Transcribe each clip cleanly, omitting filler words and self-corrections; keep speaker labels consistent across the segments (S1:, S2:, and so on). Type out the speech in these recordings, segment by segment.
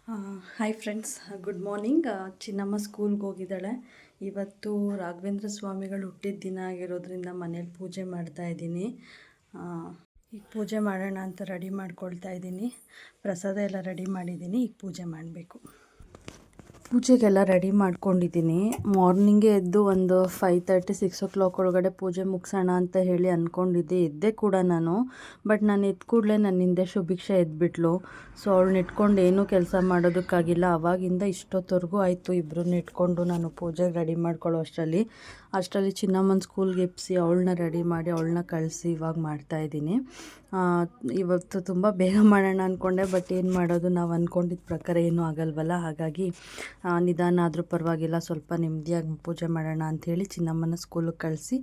S1: Hi friends, good morning. Chinnamma ಸ್ಕೂಲ್ಗೆ ಹೋಗಿದ್ದಾಳೆ. ಇವತ್ತು ರಾಘವೇಂದ್ರ ಸ್ವಾಮಿಗಳು ಹುಟ್ಟಿದ ದಿನ ಆಗಿರೋದ್ರಿಂದ ಮನೇಲಿ ಪೂಜೆ ಮಾಡ್ತಾಯಿದ್ದೀನಿ. ಈಗ ಪೂಜೆ ಮಾಡೋಣ ಅಂತ ರೆಡಿ ಮಾಡ್ಕೊಳ್ತಾ ಇದ್ದೀನಿ. ಪ್ರಸಾದ ಎಲ್ಲ ರೆಡಿ ಮಾಡಿದ್ದೀನಿ, ಈಗ ಪೂಜೆ ಮಾಡಬೇಕು. ಪೂಜೆಗೆಲ್ಲ ರೆಡಿ ಮಾಡ್ಕೊಂಡಿದ್ದೀನಿ. ಮಾರ್ನಿಂಗೇ ಎದ್ದು ಒಂದು 5:30 6 ಒಳಗಡೆ ಪೂಜೆ ಮುಗಿಸೋಣ ಅಂತ ಹೇಳಿ ಅಂದ್ಕೊಂಡಿದ್ದೆ. ಎದ್ದೆ ಕೂಡ ನಾನು. ಬಟ್ ನಾನು ಎದ್ದ ಕೂಡಲೇ ನನ್ನ ಹಿಂದೆ ಶುಭಿಕ್ಷಾ ಎದ್ಬಿಟ್ಲು. ಸೊ ಅವಳನ್ನ ಇಟ್ಕೊಂಡು ಏನೂ ಕೆಲಸ ಮಾಡೋದಕ್ಕಾಗಿಲ್ಲ. ಆವಾಗಿಂದ ಇಷ್ಟೊತ್ತವರೆಗೂ ಆಯಿತು ಇಬ್ಬರನ್ನ ಇಟ್ಕೊಂಡು ನಾನು ಪೂಜೆಗೆ ರೆಡಿ ಮಾಡ್ಕೊಳ್ಳೋ ಅಷ್ಟರಲ್ಲಿ ಚಿನ್ನಮ್ಮನ ಸ್ಕೂಲ್ಗೆ ಎಬ್ಬಿಸಿ ಅವಳನ್ನ ರೆಡಿ ಮಾಡಿ ಅವಳನ್ನ ಕಳಿಸಿ ಇವಾಗ ಮಾಡ್ತಾಯಿದ್ದೀನಿ. ಇವತ್ತು ತುಂಬ ಬೇಗ ಮಾಡೋಣ ಅಂದ್ಕೊಂಡೆ, ಬಟ್ ಏನು ಮಾಡೋದು, ನಾವು ಅಂದ್ಕೊಂಡಿದ್ದ ಪ್ರಕಾರ ಏನೂ ಆಗಲ್ವಲ್ಲ. ಹಾಗಾಗಿ ನಿಧಾನ ಆದರೂ ಪರವಾಗಿಲ್ಲ, ಸ್ವಲ್ಪ ನೆಮ್ಮದಿಯಾಗಿ ಪೂಜೆ ಮಾಡೋಣ ಅಂಥೇಳಿ ಚಿನ್ನಮ್ಮನ ಸ್ಕೂಲಿಗೆ ಕಳಿಸಿ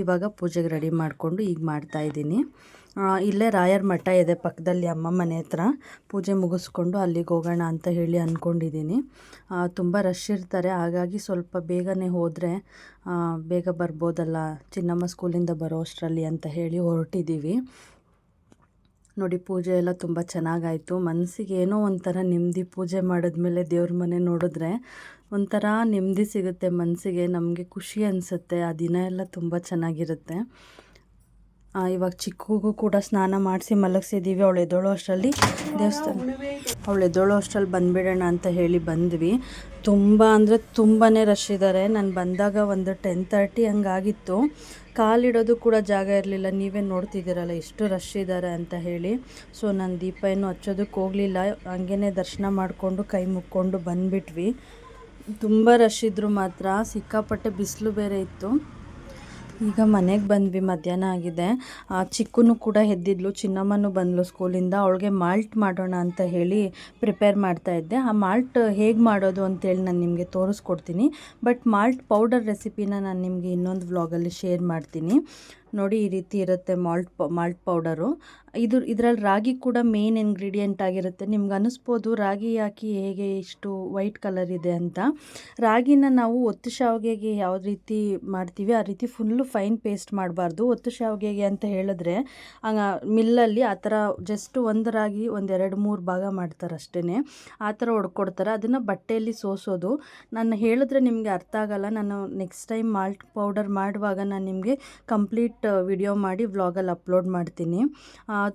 S1: ಇವಾಗ ಪೂಜೆಗೆ ರೆಡಿ ಮಾಡಿಕೊಂಡು ಈಗ ಮಾಡ್ತಾಯಿದ್ದೀನಿ. ಇಲ್ಲೇ ರಾಯರ ಮಠ ಇದೆ ಪಕ್ಕದಲ್ಲಿ, ಅಮ್ಮ ಮನೆ ಹತ್ರ. ಪೂಜೆ ಮುಗಿಸ್ಕೊಂಡು ಅಲ್ಲಿಗೆ ಹೋಗೋಣ ಅಂತ ಹೇಳಿ ಅಂದ್ಕೊಂಡಿದ್ದೀನಿ. ತುಂಬ ರಶ್ ಇರ್ತಾರೆ, ಹಾಗಾಗಿ ಸ್ವಲ್ಪ ಬೇಗನೆ ಹೋದರೆ ಬೇಗ ಬರ್ಬೋದಲ್ಲ ಚಿನ್ನಮ್ಮ ಸ್ಕೂಲಿಂದ ಬರೋ ಅಷ್ಟರಲ್ಲಿ ಅಂತ ಹೇಳಿ ಹೊರಟಿದ್ದೀವಿ. ನೋಡಿ, ಪೂಜೆ ಎಲ್ಲ ತುಂಬ ಚೆನ್ನಾಗಾಯಿತು. ಮನಸ್ಸಿಗೆ ಏನೋ ಒಂಥರ ನೆಮ್ಮದಿ. ಪೂಜೆ ಮಾಡಿದ್ಮೇಲೆ ದೇವ್ರ ಮನೆ ನೋಡಿದ್ರೆ ಒಂಥರ ನೆಮ್ಮದಿ ಸಿಗುತ್ತೆ ಮನಸ್ಸಿಗೆ, ನಮಗೆ ಖುಷಿ ಅನಿಸುತ್ತೆ. ಆ ದಿನ ಎಲ್ಲ ತುಂಬ ಚೆನ್ನಾಗಿರುತ್ತೆ. ಇವಾಗ ಚಿಕ್ಕಗೂ ಕೂಡ ಸ್ನಾನ ಮಾಡಿಸಿ ಮಲಗಿಸಿದ್ದೀವಿ. ಅವಳು ಎದ್ದೋಳೋ ಅಷ್ಟರಲ್ಲಿ ಬಂದುಬಿಡೋಣ ಅಂತ ಹೇಳಿ ಬಂದ್ವಿ. ತುಂಬ ಅಂದರೆ ತುಂಬಾ ರಶ್ ಇದ್ದಾರೆ. ನಾನು ಬಂದಾಗ ಒಂದು 10:30 ಹಂಗಾಗಿತ್ತು. ಕಾಲಿಡೋದು ಕೂಡ ಜಾಗ ಇರಲಿಲ್ಲ. ನೀವೇ ನೋಡ್ತಿದ್ದೀರಲ್ಲ ಎಷ್ಟು ರಶ್ ಇದ್ದಾರೆ ಅಂತ ಹೇಳಿ. ಸೊ ನಾನು ದೀಪ ಏನೂ ಹಚ್ಚೋದಕ್ಕೆ ಹೋಗಲಿಲ್ಲ, ಹಂಗೇ ದರ್ಶನ ಮಾಡಿಕೊಂಡು ಕೈ ಮುಕ್ಕೊಂಡು ಬಂದುಬಿಟ್ವಿ. ತುಂಬ ರಶ್ ಇದ್ದರು ಮಾತ್ರ. ಸಿಕ್ಕಾಪಟ್ಟೆ ಬಿಸಿಲು ಬೇರೆ ಇತ್ತು. ಈಗ ಮನೆಗೆ ಬಂದ್ವಿ, ಮಧ್ಯಾಹ್ನ ಆಗಿದೆ. ಚಿಕ್ಕೂ ಕೂಡ ಎದ್ದಿದ್ಲು. ಚಿನ್ನಮ್ಮನೂ ಬಂದಳು ಸ್ಕೂಲಿಂದ. ಅವಳಿಗೆ ಮಾಲ್ಟ್ ಮಾಡೋಣ ಅಂತ ಹೇಳಿ ಪ್ರಿಪೇರ್ ಮಾಡ್ತಾಯಿದ್ದೆ. ಆ ಮಾಲ್ಟ್ ಹೇಗೆ ಮಾಡೋದು ಅಂತೇಳಿ ನಾನು ನಿಮಗೆ ತೋರಿಸ್ಕೊಡ್ತೀನಿ. ಬಟ್ ಮಾಲ್ಟ್ ಪೌಡರ್ ರೆಸಿಪಿನ ನಾನು ನಿಮಗೆ ಇನ್ನೊಂದು ವ್ಲಾಗಲ್ಲಿ ಶೇರ್ ಮಾಡ್ತೀನಿ. ನೋಡಿ, ಈ ರೀತಿ ಇರುತ್ತೆ ಮಾಲ್ಟ್ ಪೌಡರು. ಇದರಲ್ಲಿ ರಾಗಿ ಕೂಡ ಮೇನ್ ಇಂಗ್ರೀಡಿಯೆಂಟ್ ಆಗಿರುತ್ತೆ. ನಿಮ್ಗೆ ಅನ್ನಿಸ್ಬೋದು ರಾಗಿ ಹಾಕಿ ಹೇಗೆ ಇಷ್ಟು ವೈಟ್ ಕಲರ್ ಇದೆ ಅಂತ. ರಾಗಿನ ನಾವು ಒತ್ತು ಶಾವಿಗೆಗೆ ಯಾವ ರೀತಿ ಮಾಡ್ತೀವಿ ಆ ರೀತಿ ಫುಲ್ಲು ಫೈನ್ ಪೇಸ್ಟ್ ಮಾಡಬಾರ್ದು. ಒತ್ತು ಶಾವಿಗೆಗೆ ಅಂತ ಹೇಳಿದ್ರೆ ಮಿಲ್ಲಲ್ಲಿ ಆ ಥರ ಜಸ್ಟ್ ಒಂದು ರಾಗಿ ಒಂದು 2-3 ಭಾಗ ಮಾಡ್ತಾರೆ ಅಷ್ಟೇ. ಆ ಥರ ಹೊಡ್ಕೊಡ್ತಾರೆ. ಅದನ್ನು ಬಟ್ಟೆಯಲ್ಲಿ ಸೋಸೋದು. ನಾನು ಹೇಳಿದ್ರೆ ನಿಮಗೆ ಅರ್ಥ ಆಗಲ್ಲ. ನಾನು ನೆಕ್ಸ್ಟ್ ಟೈಮ್ ಮಾಲ್ಟ್ ಪೌಡರ್ ಮಾಡುವಾಗ ನಾನು ನಿಮಗೆ ಕಂಪ್ಲೀಟ್ ವಿಡಿಯೋ ಮಾಡಿ ವ್ಲಾಗಲ್ಲಿ ಅಪ್ಲೋಡ್ ಮಾಡ್ತೀನಿ.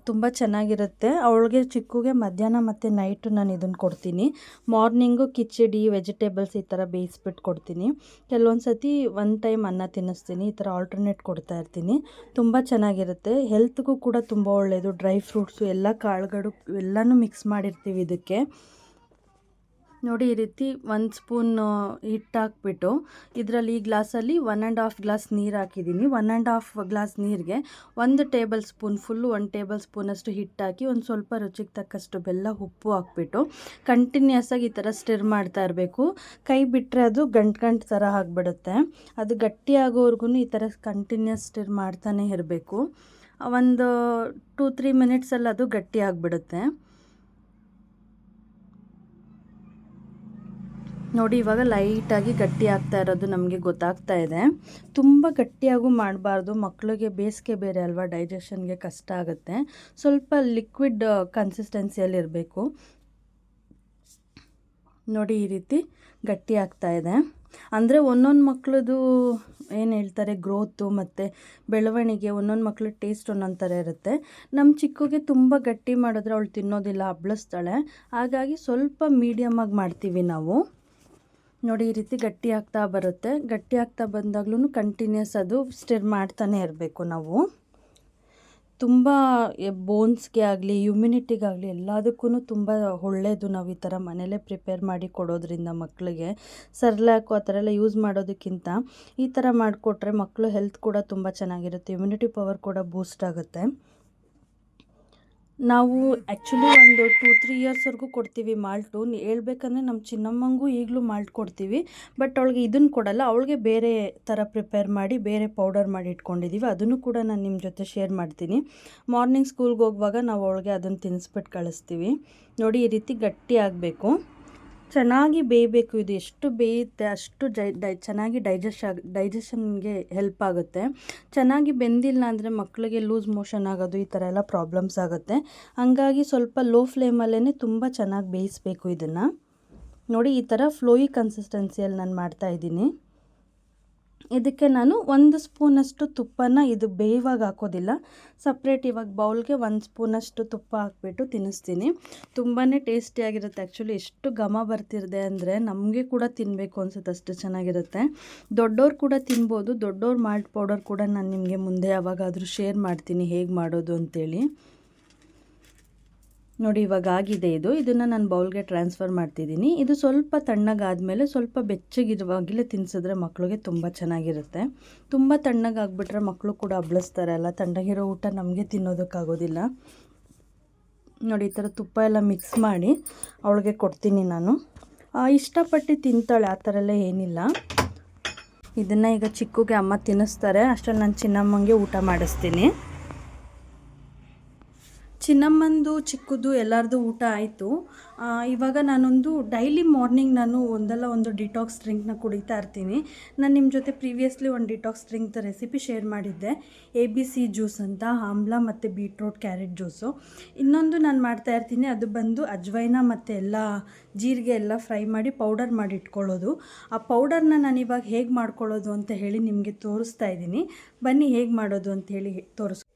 S1: ತುಂಬ ಚೆನ್ನಾಗಿರುತ್ತೆ. ಅವಳಿಗೆ ಚಿಕ್ಕುಗೆ ಮಧ್ಯಾಹ್ನ ಮತ್ತು ನೈಟು ನಾನು ಇದನ್ನು ಕೊಡ್ತೀನಿ. ಮಾರ್ನಿಂಗು ಕಿಚಡಿ ವೆಜಿಟೇಬಲ್ಸ್ ಈ ಥರ ಬೇಯಿಸ್ಬಿಟ್ಟು ಕೊಡ್ತೀನಿ. ಕೆಲವೊಂದು ಸತಿ ಒನ್ ಟೈಮ್ ಅನ್ನ ತಿನ್ನಿಸ್ತೀನಿ. ಈ ಥರ ಆಲ್ಟರ್ನೇಟ್ ಕೊಡ್ತಾ ಇರ್ತೀನಿ. ತುಂಬ ಚೆನ್ನಾಗಿರುತ್ತೆ. ಹೆಲ್ತ್ಗೂ ಕೂಡ ತುಂಬ ಒಳ್ಳೆಯದು. ಡ್ರೈ ಫ್ರೂಟ್ಸು ಎಲ್ಲ ಕಾಳುಗಳು ಎಲ್ಲನೂ ಮಿಕ್ಸ್ ಮಾಡಿರ್ತೀವಿ ಇದಕ್ಕೆ. ನೋಡಿ, ಈ ರೀತಿ 1 ಸ್ಪೂನ್ ಹಿಟ್ಟು ಹಾಕ್ಬಿಟ್ಟು ಇದರಲ್ಲಿ ಈ ಗ್ಲಾಸಲ್ಲಿ 1.5 ಗ್ಲಾಸ್ ನೀರು ಹಾಕಿದ್ದೀನಿ. 1.5 ಗ್ಲಾಸ್ ನೀರಿಗೆ 1 ಟೇಬಲ್ ಸ್ಪೂನ್ ಫುಲ್ಲು 1 ಟೇಬಲ್ ಸ್ಪೂನಷ್ಟು ಹಿಟ್ಟು ಹಾಕಿ ಒಂದು ಸ್ವಲ್ಪ ರುಚಿಗೆ ತಕ್ಕಷ್ಟು ಬೆಲ್ಲ, ಉಪ್ಪು ಹಾಕ್ಬಿಟ್ಟು ಕಂಟಿನ್ಯೂಸ್ ಆಗಿ ಈ ಥರ ಸ್ಟಿರ್ ಮಾಡ್ತಾ ಇರಬೇಕು. ಕೈ ಬಿಟ್ಟರೆ ಅದು ಗಂಟು ಥರ ಆಗಿಬಿಡುತ್ತೆ. ಅದು ಗಟ್ಟಿಯಾಗೋವರೆಗೂ ಈ ಥರ ಕಂಟಿನ್ಯೂಸ್ ಸ್ಟಿರ್ ಮಾಡ್ತಾನೆ ಇರಬೇಕು. ಒಂದು 2-3 ಮಿನಿಟ್ಸಲ್ಲಿ ಅದು ಗಟ್ಟಿ ಆಗಿಬಿಡುತ್ತೆ. ನೋಡಿ, ಇವಾಗ ಲೈಟಾಗಿ ಗಟ್ಟಿ ಆಗ್ತಾ ಇರೋದು ನಮಗೆ ಗೊತ್ತಾಗ್ತಾ ಇದೆ. ತುಂಬ ಗಟ್ಟಿಯಾಗೂ ಮಾಡಬಾರ್ದು. ಮಕ್ಕಳಿಗೆ ಬೇಸಿಗೆ ಬೇರೆ ಅಲ್ವಾ, ಡೈಜೆಷನ್ಗೆ ಕಷ್ಟ ಆಗುತ್ತೆ. ಸ್ವಲ್ಪ ಲಿಕ್ವಿಡ್ ಕನ್ಸಿಸ್ಟೆನ್ಸಿಯಲ್ಲಿರಬೇಕು. ನೋಡಿ, ಈ ರೀತಿ ಗಟ್ಟಿ ಆಗ್ತಾ ಇದೆ. ಅಂದರೆ ಒಂದೊಂದು ಮಕ್ಕಳದು ಏನು ಹೇಳ್ತಾರೆ, ಗ್ರೋತು ಮತ್ತು ಬೆಳವಣಿಗೆ, ಒಂದೊಂದು ಮಕ್ಕಳ ಟೇಸ್ಟ್ ಒಂದೊಂದು ಥರ ಇರುತ್ತೆ. ನಮ್ಮ ಚಿಕ್ಕುಗೆ ತುಂಬ ಗಟ್ಟಿ ಮಾಡಿದ್ರೆ ಅವಳು ತಿನ್ನೋದಿಲ್ಲ, ಹಬ್ಳಿಸ್ತಾಳೆ. ಹಾಗಾಗಿ ಸ್ವಲ್ಪ ಮೀಡಿಯಮಾಗಿ ಮಾಡ್ತೀವಿ ನಾವು. ನೋಡಿ, ಈ ರೀತಿ ಗಟ್ಟಿ ಆಗ್ತಾ ಬರುತ್ತೆ. ಗಟ್ಟಿ ಆಗ್ತಾ ಬಂದಾಗ್ಲೂ ಕಂಟಿನ್ಯೂಸ್ ಅದು ಸ್ಟಿರ್ ಮಾಡ್ತಾನೆ ಇರಬೇಕು ನಾವು. ತುಂಬ ಬೋನ್ಸ್ಗೆ ಆಗಲಿ ಇಮ್ಯುನಿಟಿಗಾಗಲಿ ಎಲ್ಲದಕ್ಕೂ ತುಂಬ ಒಳ್ಳೆಯದು. ನಾವು ಈ ಥರ ಮನೇಲೇ ಪ್ರಿಪೇರ್ ಮಾಡಿ ಕೊಡೋದ್ರಿಂದ ಮಕ್ಕಳಿಗೆ ಸರ್ಲಾಕು ಆ ಥರ ಎಲ್ಲ ಯೂಸ್ ಮಾಡೋದಕ್ಕಿಂತ ಈ ಥರ ಮಾಡಿಕೊಟ್ರೆ ಮಕ್ಕಳು ಹೆಲ್ತ್ ಕೂಡ ತುಂಬ ಚೆನ್ನಾಗಿರುತ್ತೆ. ಇಮ್ಯುನಿಟಿ ಪವರ್ ಕೂಡ ಬೂಸ್ಟ್ ಆಗುತ್ತೆ. ನಾವು ಆ್ಯಕ್ಚುಲಿ ಒಂದು 2-3 ಇಯರ್ಸ್ವರೆಗೂ ಕೊಡ್ತೀವಿ ಮಾಲ್ಟು. ಹೇಳ್ಬೇಕಂದ್ರೆ ನಮ್ಮ ಚಿನ್ನಮ್ಮಂಗೂ ಈಗಲೂ ಮಾಲ್ಟ್ ಕೊಡ್ತೀವಿ. ಬಟ್ ಅವಳಿಗೆ ಇದನ್ನು ಕೊಡಲ್ಲ. ಅವಳಿಗೆ ಬೇರೆ ಥರ ಪ್ರಿಪೇರ್ ಮಾಡಿ ಬೇರೆ ಪೌಡರ್ ಮಾಡಿ ಇಟ್ಕೊಂಡಿದ್ದೀವಿ. ಅದನ್ನು ಕೂಡ ನಾನು ನಿಮ್ಮ ಜೊತೆ ಶೇರ್ ಮಾಡ್ತೀನಿ. ಮಾರ್ನಿಂಗ್ ಸ್ಕೂಲ್ಗೆ ಹೋಗುವಾಗ ನಾವು ಅವಳಿಗೆ ಅದನ್ನು ತಿನ್ನಿಸ್ಬಿಟ್ಟು ಕಳಿಸ್ತೀವಿ. ನೋಡಿ, ಈ ರೀತಿ ಗಟ್ಟಿ ಆಗಬೇಕು. ಚೆನ್ನಾಗಿ ಬೇಯಬೇಕು. ಇದು ಎಷ್ಟು ಬೇಯುತ್ತೆ ಅಷ್ಟು ಚೆನ್ನಾಗಿ ಡೈಜೆಷನ್ಗೆ ಹೆಲ್ಪ್ ಆಗುತ್ತೆ. ಚೆನ್ನಾಗಿ ಬೆಂದಿಲ್ಲ ಅಂದರೆ ಮಕ್ಕಳಿಗೆ ಲೂಸ್ ಮೋಷನ್ ಆಗೋದು ಈ ಥರ ಎಲ್ಲ ಪ್ರಾಬ್ಲಮ್ಸ್ ಆಗುತ್ತೆ. ಹಾಗಾಗಿ ಸ್ವಲ್ಪ ಲೋ ಫ್ಲೇಮಲ್ಲೇ ತುಂಬ ಚೆನ್ನಾಗಿ ಬೇಯಿಸಬೇಕು ಇದನ್ನು. ನೋಡಿ ಈ ಥರ ಫ್ಲೋಯಿ ಕನ್ಸಿಸ್ಟೆನ್ಸಿಯಲ್ಲಿ ನಾನು ಮಾಡ್ತಾಯಿದ್ದೀನಿ. ಇದಕ್ಕೆ ನಾನು 1 ಸ್ಪೂನಷ್ಟು ತುಪ್ಪನ ಇದು ಬೇಯುವಾಗ ಹಾಕೋದಿಲ್ಲ, ಸಪ್ರೇಟ್ ಇವಾಗ ಬೌಲ್ಗೆ 1 ಸ್ಪೂನಷ್ಟು ತುಪ್ಪ ಹಾಕ್ಬಿಟ್ಟು ತಿನ್ನಿಸ್ತೀನಿ. ತುಂಬಾ ಟೇಸ್ಟಿಯಾಗಿರುತ್ತೆ. ಆ್ಯಕ್ಚುಲಿ ಎಷ್ಟು ಘಮ ಬರ್ತಿರುತ್ತೆ ಅಂದರೆ ನಮಗೆ ಕೂಡ ತಿನ್ನಬೇಕು ಅನ್ಸುತ್ತೆ, ಅಷ್ಟು ಚೆನ್ನಾಗಿರುತ್ತೆ. ದೊಡ್ಡವ್ರು ಕೂಡ ತಿನ್ಬೋದು. ದೊಡ್ಡವ್ರು ಮಾಲ್ಟ್ ಪೌಡರ್ ಕೂಡ ನಾನು ನಿಮಗೆ ಮುಂದೆ ಯಾವಾಗಾದರೂ ಶೇರ್ ಮಾಡ್ತೀನಿ ಹೇಗೆ ಮಾಡೋದು ಅಂತೇಳಿ. ನೋಡಿ ಇವಾಗ ಆಗಿದೆ ಇದು. ಇದನ್ನು ನಾನು ಬೌಲ್ಗೆ ಟ್ರಾನ್ಸ್ಫರ್ ಮಾಡ್ತಿದ್ದೀನಿ. ಇದು ಸ್ವಲ್ಪ ತಣ್ಣಗಾದಮೇಲೆ ಸ್ವಲ್ಪ ಬೆಚ್ಚಗಿರುವಾಗಲೇ ತಿನ್ನಿಸಿದ್ರೆ ಮಕ್ಕಳಿಗೆ ತುಂಬ ಚೆನ್ನಾಗಿರುತ್ತೆ. ತುಂಬ ತಣ್ಣಗಾಗ್ಬಿಟ್ರೆ ಮಕ್ಕಳು ಕೂಡ ಅಬ್ಳಿಸ್ತಾರೆ ಅಲ್ಲ, ತಣ್ಣಗಿರೋ ಊಟ ನಮಗೆ ತಿನ್ನೋದಕ್ಕಾಗೋದಿಲ್ಲ. ನೋಡಿ ಈ ಥರ ತುಪ್ಪ ಎಲ್ಲ ಮಿಕ್ಸ್ ಮಾಡಿ ಅವಳಿಗೆ ಕೊಡ್ತೀನಿ ನಾನು. ಇಷ್ಟಪಟ್ಟು ತಿಂತಾಳೆ, ಆ ಥರ ಎಲ್ಲ ಏನಿಲ್ಲ. ಇದನ್ನು ಈಗ ಚಿಕ್ಕುಗೆ ಅಮ್ಮ ತಿನ್ನಿಸ್ತಾರೆ, ಅಷ್ಟರಲ್ಲಿ ನಾನು ಚಿನ್ನಮ್ಮಂಗೆ ಊಟ ಮಾಡಿಸ್ತೀನಿ. ಚಿನ್ನಮ್ಮಂದು ಚಿಕ್ಕದು ಎಲ್ಲರದು ಊಟ ಆಯಿತು. ಇವಾಗ ನಾನೊಂದು ಡೈಲಿ ಮಾರ್ನಿಂಗ್ ನಾನು ಒಂದಲ್ಲ ಒಂದು ಡಿಟಾಕ್ಸ್ ಡ್ರಿಂಕ್ನ ಕುಡಿತಾ ಇರ್ತೀನಿ. ನಾನು ನಿಮ್ಮ ಜೊತೆ ಪ್ರೀವಿಯಸ್ಲಿ ಒಂದು ಡಿಟಾಕ್ಸ್ ಡ್ರಿಂಕ್ದು ರೆಸಿಪಿ ಶೇರ್ ಮಾಡಿದ್ದೆ, ABC ಜ್ಯೂಸ್ ಅಂತ, ಆಮ್ಲ ಮತ್ತು ಬೀಟ್ರೋಟ್ ಕ್ಯಾರೆಟ್ ಜ್ಯೂಸು. ಇನ್ನೊಂದು ನಾನು ಮಾಡ್ತಾಯಿರ್ತೀನಿ, ಅದು ಬಂದು ಅಜ್ವೈನ ಮತ್ತು ಎಲ್ಲ ಜೀರಿಗೆ ಎಲ್ಲ ಫ್ರೈ ಮಾಡಿ ಪೌಡರ್ ಮಾಡಿ ಇಟ್ಕೊಳ್ಳೋದು. ಆ ಪೌಡರ್ನ ನಾನು ಇವಾಗ ಹೇಗೆ ಮಾಡ್ಕೊಳ್ಳೋದು ಅಂತ ಹೇಳಿ ನಿಮಗೆ ತೋರಿಸ್ತಾ ಇದ್ದೀನಿ. ಬನ್ನಿ ಹೇಗೆ ಮಾಡೋದು ಅಂತ ಹೇಳಿ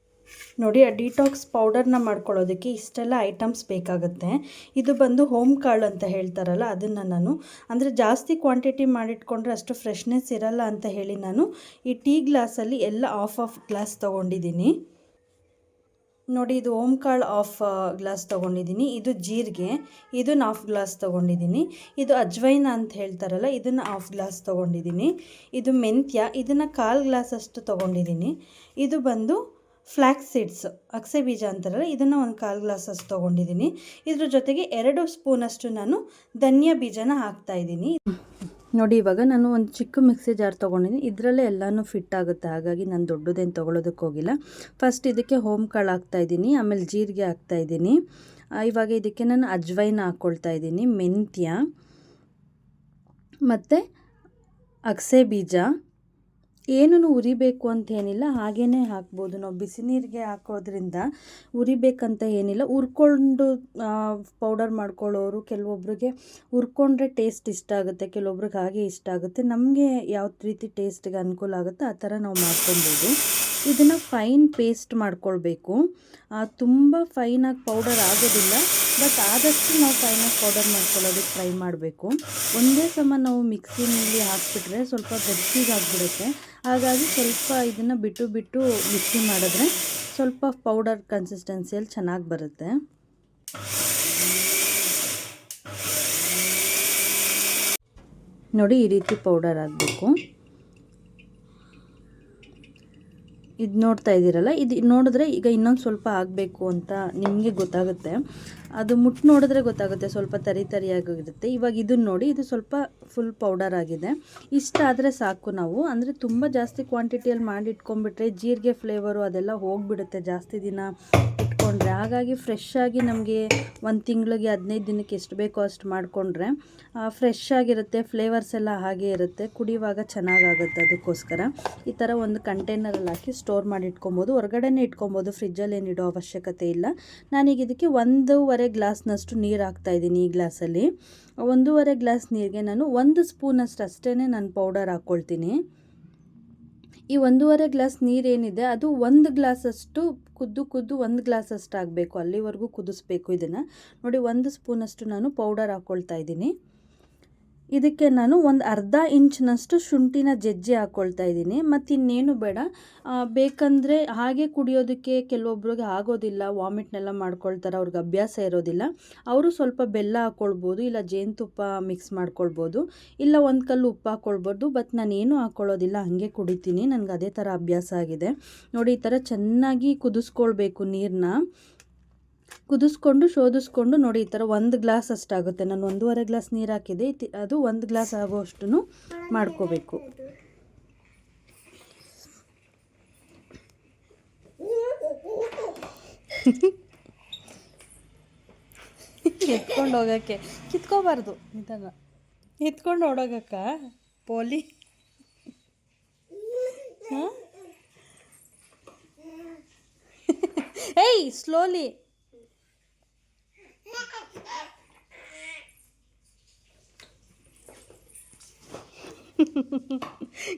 S1: ನೋಡಿ. ಆ ಡಿಟಾಕ್ಸ್ ಪೌಡರ್ನ ಮಾಡ್ಕೊಳ್ಳೋದಕ್ಕೆ ಇಷ್ಟೆಲ್ಲ ಐಟಮ್ಸ್ ಬೇಕಾಗುತ್ತೆ. ಇದು ಬಂದು ಹೋಮ್ ಕಾಳು ಅಂತ ಹೇಳ್ತಾರಲ್ಲ, ಅದನ್ನು ನಾನು ಅಂದರೆ ಜಾಸ್ತಿ ಕ್ವಾಂಟಿಟಿ ಮಾಡಿಟ್ಕೊಂಡ್ರೆ ಅಷ್ಟು ಫ್ರೆಶ್ನೆಸ್ ಇರಲ್ಲ ಅಂತ ಹೇಳಿ ನಾನು ಈ ಟೀ ಗ್ಲಾಸಲ್ಲಿ ಎಲ್ಲ ಆಫ್ ಗ್ಲಾಸ್ ತೊಗೊಂಡಿದ್ದೀನಿ. ನೋಡಿ ಇದು ಹೋಮ್ ಕಾಳು ಆಫ್ ಗ್ಲಾಸ್ ತೊಗೊಂಡಿದ್ದೀನಿ. ಇದು ಜೀರಿಗೆ, ಇದನ್ನು ಆಫ್ ಗ್ಲಾಸ್ ತೊಗೊಂಡಿದ್ದೀನಿ. ಇದು ಅಜ್ವೈನ ಅಂತ ಹೇಳ್ತಾರಲ್ಲ, ಇದನ್ನು ಆಫ್ ಗ್ಲಾಸ್ ತೊಗೊಂಡಿದ್ದೀನಿ. ಇದು ಮೆಂತ್ಯ, ಇದನ್ನು 1/4 ಗ್ಲಾಸಷ್ಟು ತೊಗೊಂಡಿದ್ದೀನಿ. ಇದು ಬಂದು ಫ್ಲ್ಯಾಕ್ಸ್ ಸೀಡ್ಸ್, ಅಗಸೆ ಬೀಜ ಅಂತಾರಲ್ಲ, ಇದನ್ನು 1/4 ಗ್ಲಾಸಷ್ಟು ತೊಗೊಂಡಿದ್ದೀನಿ. ಇದ್ರ ಜೊತೆಗೆ 2 ಸ್ಪೂನಷ್ಟು ನಾನು ಧನಿಯಾ ಬೀಜನ ಹಾಕ್ತಾಯಿದ್ದೀನಿ. ನೋಡಿ ಇವಾಗ ನಾನು ಒಂದು ಚಿಕ್ಕ ಮಿಕ್ಸಿ ಜಾರ್ ತೊಗೊಂಡಿದ್ದೀನಿ. ಇದರಲ್ಲೇ ಎಲ್ಲನೂ ಫಿಟ್ ಆಗುತ್ತೆ, ಹಾಗಾಗಿ ನಾನು ದೊಡ್ಡದೇನು ತೊಗೊಳೋದಕ್ಕೆ ಹೋಗಿಲ್ಲ. ಫಸ್ಟ್ ಇದಕ್ಕೆ ಹೋಮ್ ಕಾಳು ಹಾಕ್ತಾಯಿದ್ದೀನಿ, ಆಮೇಲೆ ಜೀರಿಗೆ ಹಾಕ್ತಾಯಿದ್ದೀನಿ. ಇವಾಗ ಇದಕ್ಕೆ ನಾನು ಅಜ್ವೈನ ಹಾಕ್ಕೊಳ್ತಾ ಇದ್ದೀನಿ, ಮೆಂತ್ಯ ಮತ್ತು ಅಗಸೆ ಬೀಜ. ಏನೂ ಉರಿಬೇಕು ಅಂತ ಏನಿಲ್ಲ, ಹಾಗೇ ಹಾಕ್ಬೋದು. ನಾವು ಬಿಸಿ ನೀರಿಗೆ ಹಾಕೋದ್ರಿಂದ ಉರಿಬೇಕಂತ ಏನಿಲ್ಲ. ಹುರ್ಕೊಂಡು ಪೌಡರ್ ಮಾಡ್ಕೊಳ್ಳೋರು, ಕೆಲವೊಬ್ರಿಗೆ ಹುರ್ಕೊಂಡ್ರೆ ಟೇಸ್ಟ್ ಇಷ್ಟ ಆಗುತ್ತೆ, ಕೆಲವೊಬ್ರಿಗೆ ಹಾಗೆ ಇಷ್ಟ ಆಗುತ್ತೆ. ನಮಗೆ ಯಾವ ರೀತಿ ಟೇಸ್ಟಿಗೆ ಅನುಕೂಲ ಆಗುತ್ತೆ ಆ ಥರ ನಾವು ಮಾಡ್ಕೊಬೋದು. ಇದನ್ನು ಫೈನ್ ಪೇಸ್ಟ್ ಮಾಡ್ಕೊಳ್ಬೇಕು. ತುಂಬ ಫೈನಾಗಿ ಪೌಡರ್ ಆಗೋದಿಲ್ಲ, ಬಟ್ ಆದಷ್ಟು ನಾವು ಫೈನಾಗಿ ಪೌಡರ್ ಮಾಡ್ಕೊಳ್ಳೋದಕ್ಕೆ ಟ್ರೈ ಮಾಡಬೇಕು. ಒಂದೇ ಸಮ ನಾವು ಮಿಕ್ಸಿನಲ್ಲಿ ಹಾಕ್ಬಿಟ್ರೆ ಸ್ವಲ್ಪ ಗಟ್ಟಿಗಾಗ್ಬಿಡುತ್ತೆ. ಹಾಗಾಗಿ ಸ್ವಲ್ಪ ಇದನ್ನು ಬಿಟ್ಟು ಮಿಕ್ಸಿ ಮಾಡಿದ್ರೆ ಸ್ವಲ್ಪ ಪೌಡರ್ ಕನ್ಸಿಸ್ಟೆನ್ಸಿಯಲ್ಲಿ ಚೆನ್ನಾಗಿ ಬರುತ್ತೆ. ನೋಡಿ ಈ ರೀತಿ ಪೌಡರ್ ಆಗಬೇಕು. ಇದು ನೋಡ್ತಾ ಇದ್ದೀರಲ್ಲ, ಇದು ನೋಡಿದ್ರೆ ಈಗ ಇನ್ನೊಂದು ಸ್ವಲ್ಪ ಆಗಬೇಕು ಅಂತ ನಿಮಗೆ ಗೊತ್ತಾಗುತ್ತೆ. ಅದು ನೋಡಿದ್ರೆ ಗೊತ್ತಾಗುತ್ತೆ, ಸ್ವಲ್ಪ ತರಿಯಾಗಿರುತ್ತೆ. ಇವಾಗ ಇದನ್ನು ನೋಡಿ, ಇದು ಸ್ವಲ್ಪ ಫುಲ್ ಪೌಡರ್ ಆಗಿದೆ. ಇಷ್ಟ ಆದರೆ ಸಾಕು. ನಾವು ಅಂದರೆ ತುಂಬ ಜಾಸ್ತಿ ಕ್ವಾಂಟಿಟಿಯಲ್ಲಿ ಮಾಡಿ ಇಟ್ಕೊಂಡ್ಬಿಟ್ರೆ ಜೀರಿಗೆ ಫ್ಲೇವರು ಅದೆಲ್ಲ ಹೋಗಿಬಿಡುತ್ತೆ ಜಾಸ್ತಿ ದಿನ ಇಟ್ಕೊಂಡ್ರೆ. ಹಾಗಾಗಿ ಫ್ರೆಶ್ ಆಗಿ ನಮಗೆ 1 ತಿಂಗಳಿಗೆ 15 ದಿನಕ್ಕೆ ಎಷ್ಟು ಬೇಕೋ ಅಷ್ಟು ಮಾಡಿಕೊಂಡ್ರೆ ಫ್ರೆಶ್ ಆಗಿರುತ್ತೆ, ಫ್ಲೇವರ್ಸ್ ಎಲ್ಲ ಹಾಗೆ ಇರುತ್ತೆ, ಕುಡಿಯುವಾಗ ಚೆನ್ನಾಗಾಗುತ್ತೆ. ಅದಕ್ಕೋಸ್ಕರ ಈ ಥರ ಒಂದು ಕಂಟೈನರಲ್ಲಿ ಹಾಕಿ ಸ್ಟೋರ್ ಮಾಡಿ ಇಟ್ಕೊಬೋದು, ಹೊರಗಡೆನೇ ಇಟ್ಕೊಬೋದು, ಫ್ರಿಜ್ಜಲ್ಲಿ ಏನು ಇಡೋ ಅವಶ್ಯಕತೆ ಇಲ್ಲ. ನಾನೀಗ ಇದಕ್ಕೆ 1.5 ಗ್ಲಾಸ್ನಷ್ಟು ನೀರು ಹಾಕ್ತಾಯಿದ್ದೀನಿ. ಈ ಗ್ಲಾಸಲ್ಲಿ 1.5 ಗ್ಲಾಸ್ ನೀರಿಗೆ ನಾನು 1 ಸ್ಪೂನಷ್ಟು ಅಷ್ಟೇ ನಾನು ಪೌಡರ್ ಹಾಕ್ಕೊಳ್ತೀನಿ. ಈ 1.5 ಗ್ಲಾಸ್ ನೀರೇನಿದೆ ಅದು 1 ಗ್ಲಾಸಷ್ಟು ಕುದ್ದು 1 ಗ್ಲಾಸಷ್ಟು ಆಗಬೇಕು, ಅಲ್ಲಿವರೆಗೂ ಕುದಿಸ್ಬೇಕು ಇದನ್ನು. ನೋಡಿ 1 ಸ್ಪೂನಷ್ಟು ನಾನು ಪೌಡರ್ ಹಾಕ್ಕೊಳ್ತಾ ಇದ್ದೀನಿ. ಇದಕ್ಕೆ ನಾನು ಒಂದು ಅರ್ಧ ಇಂಚಿನಷ್ಟು ಶುಂಠಿನ ಜಜ್ಜಿ ಹಾಕ್ಕೊಳ್ತಾ ಇದ್ದೀನಿ. ಮತ್ತು ಇನ್ನೇನು ಬೇಡ. ಬೇಕಂದರೆ ಹಾಗೆ ಕುಡಿಯೋದಕ್ಕೆ ಕೆಲವೊಬ್ರಿಗೆ ಆಗೋದಿಲ್ಲ, ವಾಮಿಟ್ನೆಲ್ಲ ಮಾಡ್ಕೊಳ್ತಾರೆ, ಅವ್ರಿಗೆ ಅಭ್ಯಾಸ ಇರೋದಿಲ್ಲ, ಅವರು ಸ್ವಲ್ಪ ಬೆಲ್ಲ ಹಾಕ್ಕೊಳ್ಬೋದು, ಇಲ್ಲ ಜೇನುತುಪ್ಪ ಮಿಕ್ಸ್ ಮಾಡ್ಕೊಳ್ಬೋದು, ಇಲ್ಲ 1 ಕಲ್ಲು ಉಪ್ಪು ಹಾಕ್ಕೊಳ್ಬೋದು. ಬಟ್ ನಾನೇನು ಹಾಕ್ಕೊಳ್ಳೋದಿಲ್ಲ, ಹಾಗೆ ಕುಡಿತೀನಿ, ನನಗೆ ಅದೇ ಥರ ಅಭ್ಯಾಸ ಆಗಿದೆ. ನೋಡಿ ಈ ಥರ ಚೆನ್ನಾಗಿ ಕುದಿಸ್ಕೊಳ್ಬೇಕು ನೀರನ್ನ. ಶೋಧಿಸ್ಕೊಂಡು ನೋಡಿ ಈ ಥರ 1 ಗ್ಲಾಸ್ ಅಷ್ಟಾಗುತ್ತೆ. ನಾನು 1.5 ಗ್ಲಾಸ್ ನೀರು ಹಾಕಿದೆ, ಅದು 1 ಗ್ಲಾಸ್ ಆಗೋಷ್ಟು ಮಾಡ್ಕೋಬೇಕು. ಎತ್ಕೊಂಡು ಹೋಗೋಕ್ಕೆ ಕಿತ್ಕೋಬಾರ್ದು ನಿಧಾನ ಎತ್ಕೊಂಡು ಓಡೋಗಕ್ಕ ಪೋಲಿ ಹಾಂ ಏಯ್ ಸ್ಲೋಲಿ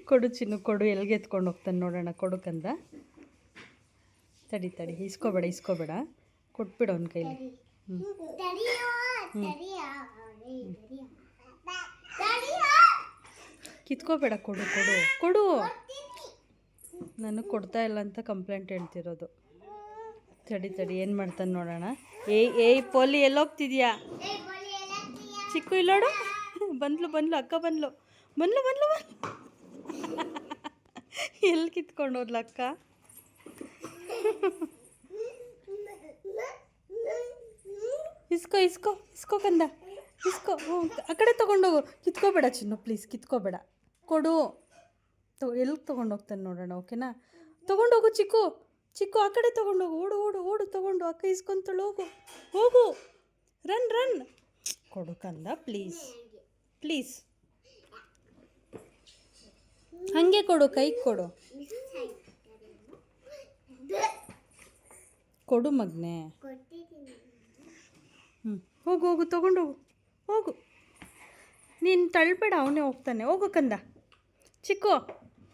S1: ಕೊಡು ಚಿನ್ನು ಕೊಡು ಎಲ್ಲಿಗೆ ಎತ್ಕೊಂಡು ಹೋಗ್ತಾನೆ ನೋಡೋಣ ಕೊಡುಕಂದ ತಡಿ ತಡಿ ಇಸ್ಕೋಬೇಡ ಕೊಟ್ಬಿಡು ಅವನ ಕೈಲಿ ಕಿತ್ಕೋಬೇಡ ಕೊಡು ಕೊಡು ಕೊಡು ನನಗೆ ಕೊಡ್ತಾ ಇಲ್ಲ ಅಂತ ಕಂಪ್ಲೇಂಟ್ ಹೇಳ್ತಿರೋದು ತಡಿ ಏನು ಮಾಡ್ತಾನೆ ನೋಡೋಣ ಏಯ್ ಪೋಲಿ ಎಲ್ಲೋಗ್ತಿದ್ಯಾ ಚಿಕ್ಕು ಇಲ್ಲೋಡು ಬಂದ್ಲು ಅಕ್ಕ ಬಂದ್ಲು ಎಲ್ಲಿ ಕಿತ್ಕೊಂಡು ಹೋದ್ಲ ಅಕ್ಕ ಇಸ್ಕೋ ಕಂದ ಇಸ್ಕೋ ಆ ಕಡೆ ತೊಗೊಂಡೋಗು ಕಿತ್ಕೋಬೇಡ ಚಿನ್ನು ಪ್ಲೀಸ್ ಕಿತ್ಕೋಬೇಡ ಕೊಡು ಎಲ್ಲಿಗೆ ತೊಗೊಂಡೋಗ್ತಾನೆ ನೋಡೋಣ ಓಕೆನಾ ತೊಗೊಂಡೋಗು ಚಿಕ್ಕು ಆ ಕಡೆ ತೊಗೊಂಡೋಗು ಓಡು ತೊಗೊಂಡು ಅಕ್ಕ ಇಸ್ಕೊಂತಳು ಹೋಗು ರನ್ ಕೊಡು ಕಂದ ಪ್ಲೀಸ್ ಹಾಗೆ ಕೊಡು ಕೈಗೆ ಕೊಡು ಮಗನೆ ಹೋಗು ತೊಗೊಂಡೋಗು ಹೋಗು ನೀನು ತಳ್ಬೇಡ ಅವನೇ ಹೋಗ್ತಾನೆ ಹೋಗು ಕಂದ ಚಿಕ್ಕು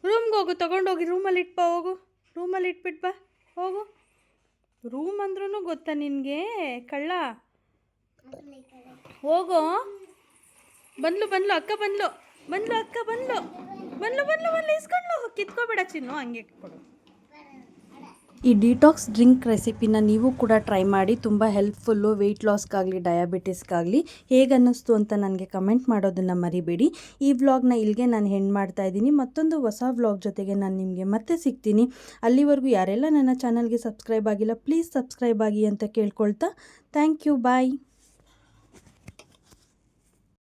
S1: ರೂಮ್ಗೆ ಹೋಗು ತೊಗೊಂಡೋಗಿ ರೂಮಲ್ಲಿ ಇಟ್ಬಾ ಹೋಗು ರೂಮಲ್ಲಿ ಇಟ್ಬಿಟ್ಟು ಬಾ ಹೋಗು ರೂಮ್ ಅಂದ್ರೂ ಗೊತ್ತಾ ನಿನಗೆ ಕಳ್ಳ ಹೋಗೋ ಬಂದ್ಲು ಅಕ್ಕ ಬಂದ್ಲು ಇಸ್ಕೊಂಡು ಕಿತ್ಕೋಬೇಡ ಚಿನ್ನು ಹಂಗೆ ಕೊಡು ಈ ಡಿಟಾಕ್ಸ್ ಡ್ರಿಂಕ್ ರೆಸಿಪಿನ ನೀವು ಕೂಡ ಟ್ರೈ ಮಾಡಿ ತುಂಬ ಹೆಲ್ಪ್ಫುಲ್ಲು ವೆಯ್ಟ್ ಲಾಸ್ಗಾಗಲಿ ಡಯಾಬಿಟಿಸ್ಗಾಗಲಿ ಹೇಗೆ ಅನ್ನಿಸ್ತು ಅಂತ ನನಗೆ ಕಮೆಂಟ್ ಮಾಡೋದನ್ನು ಮರಿಬೇಡಿ ಈ ವ್ಲಾಗ್ನ ಇಲ್ಲಿಗೆ ನಾನು ಹೆಣ್ಣು ಮಾಡ್ತಾ ಇದ್ದೀನಿ ಮತ್ತೊಂದು ಹೊಸ ವ್ಲಾಗ್ ಜೊತೆಗೆ ನಾನು ನಿಮಗೆ ಮತ್ತೆ ಸಿಗ್ತೀನಿ ಅಲ್ಲಿವರೆಗೂ ಯಾರೆಲ್ಲ ನನ್ನ ಚಾನಲ್ಗೆ ಸಬ್ಸ್ಕ್ರೈಬ್ ಆಗಿಲ್ಲ ಪ್ಲೀಸ್ ಸಬ್ಸ್ಕ್ರೈಬ್ ಆಗಿ ಅಂತ ಕೇಳ್ಕೊಳ್ತಾ ಥ್ಯಾಂಕ್ ಯು ಬಾಯ್